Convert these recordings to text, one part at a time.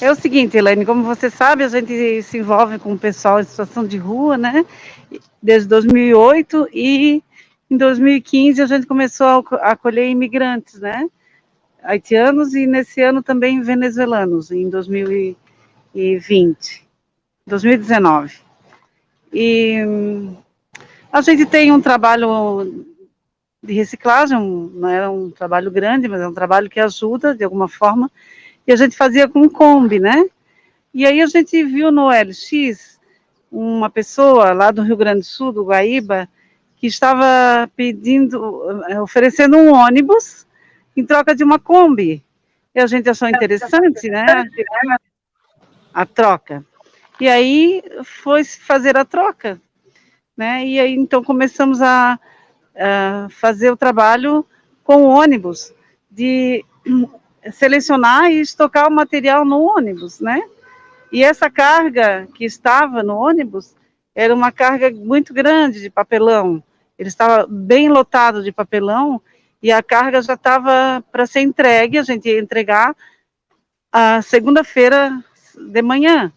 É o seguinte, Elaine, como você sabe, a gente se envolve com o pessoal em situação de rua, né? Desde 2008 e em 2015 a gente começou a acolher imigrantes, né? Haitianos e nesse ano também venezuelanos, em 2020, 2019. E a gente tem um trabalho de reciclagem, não é um trabalho grande, mas é um trabalho que ajuda de alguma forma, e a gente fazia com Kombi, né? E aí a gente viu no OLX uma pessoa lá do Rio Grande do Sul, do Guaíba, que estava oferecendo um ônibus em troca de uma Kombi. E a gente achou interessante, né, a troca. E aí foi fazer a troca, né? E aí então começamos a fazer o trabalho com o ônibus, de selecionar e estocar o material no ônibus, né? E essa carga que estava no ônibus era uma carga muito grande de papelão. Ele estava bem lotado de papelão e a carga já estava para ser entregue, a gente ia entregar a segunda-feira de manhã,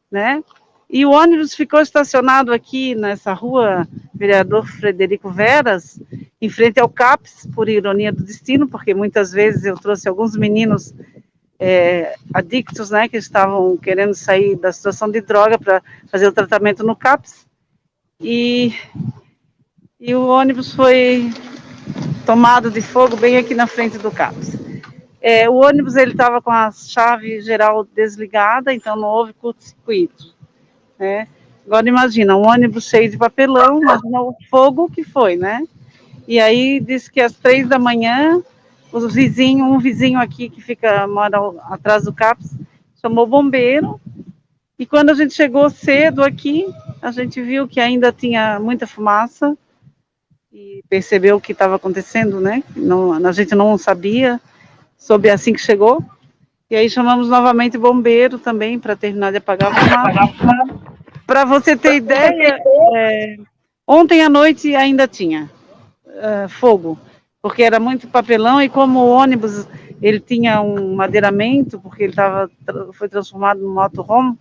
né? E o ônibus ficou estacionado aqui nessa rua Vereador Frederico Veras, em frente ao CAPS, por ironia do destino, porque muitas vezes eu trouxe alguns meninos adictos, né, que estavam querendo sair da situação de droga para fazer o tratamento no CAPS, e o ônibus foi tomado de fogo bem aqui na frente do CAPS. O ônibus ele estava com a chave geral desligada, então não houve curto-circuito, né? Agora imagina, um ônibus cheio de papelão, imagina o fogo que foi, né? E aí disse que às 3 da manhã, um vizinho aqui que mora atrás do CAPS, chamou o bombeiro, e quando a gente chegou cedo aqui, a gente viu que ainda tinha muita fumaça, e percebeu o que estava acontecendo, né? Não, a gente não sabia, soube assim que chegou, e aí chamamos novamente o bombeiro também para terminar de apagar a fumaça. Para você ter ideia, ontem à noite ainda tinha fogo, porque era muito papelão e como o ônibus ele tinha um madeiramento, porque ele foi transformado num motorhome,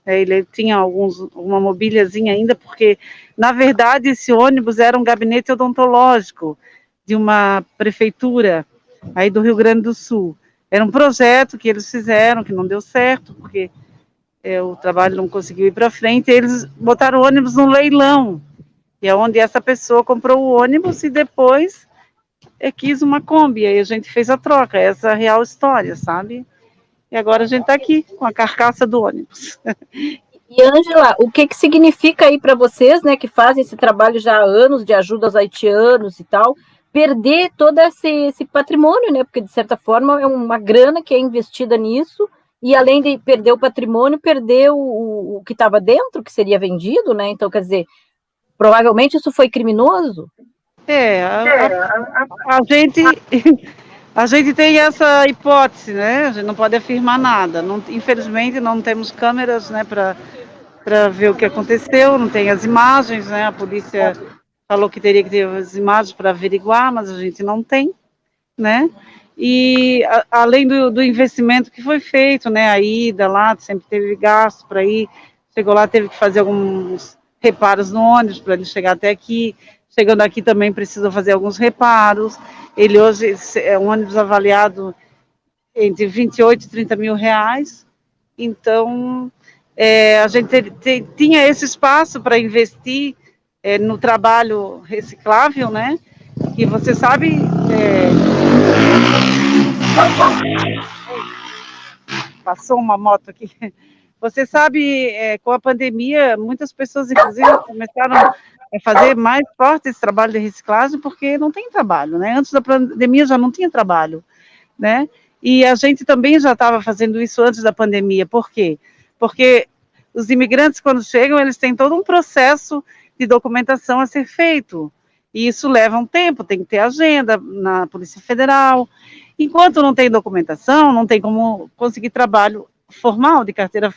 ele tinha uma mobíliazinha ainda, porque na verdade esse ônibus era um gabinete odontológico de uma prefeitura aí do Rio Grande do Sul. Era um projeto que eles fizeram, que não deu certo, porque o trabalho não conseguiu ir para frente, e eles botaram o ônibus no leilão, e é onde essa pessoa comprou o ônibus e depois quis uma Kombi, aí a gente fez a troca, essa é a real história, sabe? E agora a gente está aqui com a carcaça do ônibus. E, Ângela, o que significa aí para vocês, né, que fazem esse trabalho já há anos de ajuda aos haitianos e tal, perder todo esse patrimônio, né? Porque, de certa forma, é uma grana que é investida nisso, e além de perder o patrimônio, perder o que estava dentro, que seria vendido, né? Então, quer dizer, provavelmente isso foi criminoso? A gente tem essa hipótese, né? A gente não pode afirmar nada. Não, infelizmente, não temos câmeras, né, para ver o que aconteceu, não tem as imagens, né? A polícia falou que teria que ter as imagens para averiguar, mas a gente não tem, né? E além do investimento que foi feito, né? A ida lá, sempre teve gasto para ir, chegou lá, teve que fazer alguns reparos no ônibus para ele chegar até aqui. Chegando aqui também precisou fazer alguns reparos. Ele hoje é um ônibus avaliado entre 28 e 30 mil reais. Então, a gente tinha esse espaço para investir no trabalho reciclável, né? E você sabe... Passou uma moto aqui. Você sabe, com a pandemia, muitas pessoas, inclusive, começaram a fazer mais forte esse trabalho de reciclagem, porque não tem trabalho, né? Antes da pandemia já não tinha trabalho, né? E a gente também já estava fazendo isso antes da pandemia. Por quê? Porque os imigrantes, quando chegam, eles têm todo um processo de documentação a ser feito. E isso leva um tempo, tem que ter agenda na Polícia Federal. Enquanto não tem documentação, não tem como conseguir trabalho formal de carteira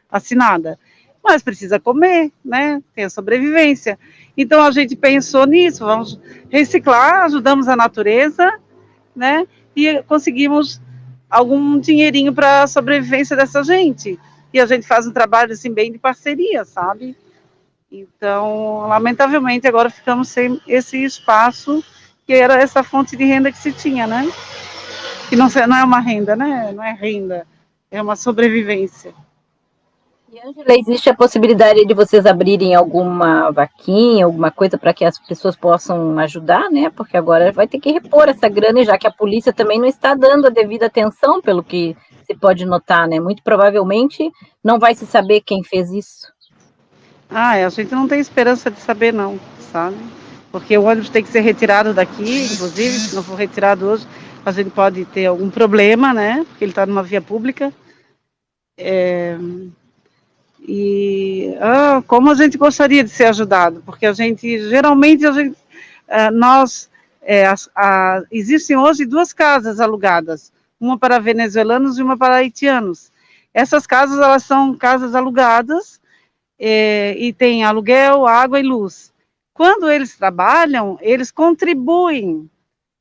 assinada. Mas precisa comer, né? Tem a sobrevivência. Então a gente pensou nisso, vamos reciclar, ajudamos a natureza, né? E conseguimos algum dinheirinho para a sobrevivência dessa gente. E a gente faz um trabalho assim bem de parceria, sabe? Então, lamentavelmente, agora ficamos sem esse espaço que era essa fonte de renda que se tinha, né? Que não é uma renda, né? Não é renda, é uma sobrevivência. E, Ângela, existe a possibilidade de vocês abrirem alguma vaquinha, alguma coisa para que as pessoas possam ajudar, né? Porque agora vai ter que repor essa grana, já que a polícia também não está dando a devida atenção, pelo que se pode notar, né? Muito provavelmente não vai se saber quem fez isso. A gente não tem esperança de saber, não, sabe? Porque o ônibus tem que ser retirado daqui, inclusive, se não for retirado hoje, a gente pode ter algum problema, né? Porque ele está numa via pública. Como a gente gostaria de ser ajudado, porque geralmente, existem hoje duas casas alugadas, uma para venezuelanos e uma para haitianos. Essas casas, elas são casas alugadas, e tem aluguel, água e luz. Quando eles trabalham, eles contribuem,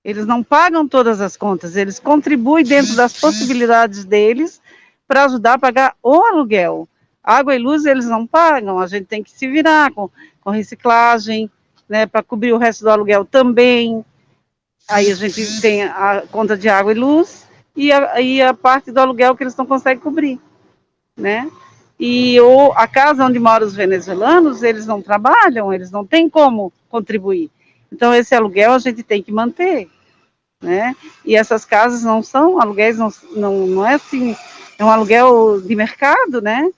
eles não pagam todas as contas, eles contribuem dentro das possibilidades deles para ajudar a pagar o aluguel. Água e luz eles não pagam, a gente tem que se virar com reciclagem, né, para cobrir o resto do aluguel também. Aí a gente tem a conta de água e luz e a parte do aluguel que eles não conseguem cobrir, né? E a casa onde moram os venezuelanos, eles não trabalham, eles não têm como contribuir. Então, esse aluguel a gente tem que manter, né? E essas casas não são aluguéis, não é assim, é um aluguel de mercado, né?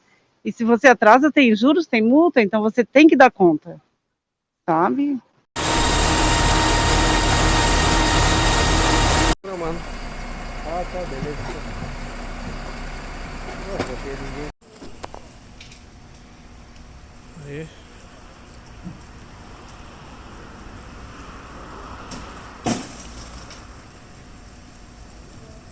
E se você atrasa, tem juros, tem multa, então você tem que dar conta, sabe? Não, mano. Ah, tá, beleza. Não, porque ninguém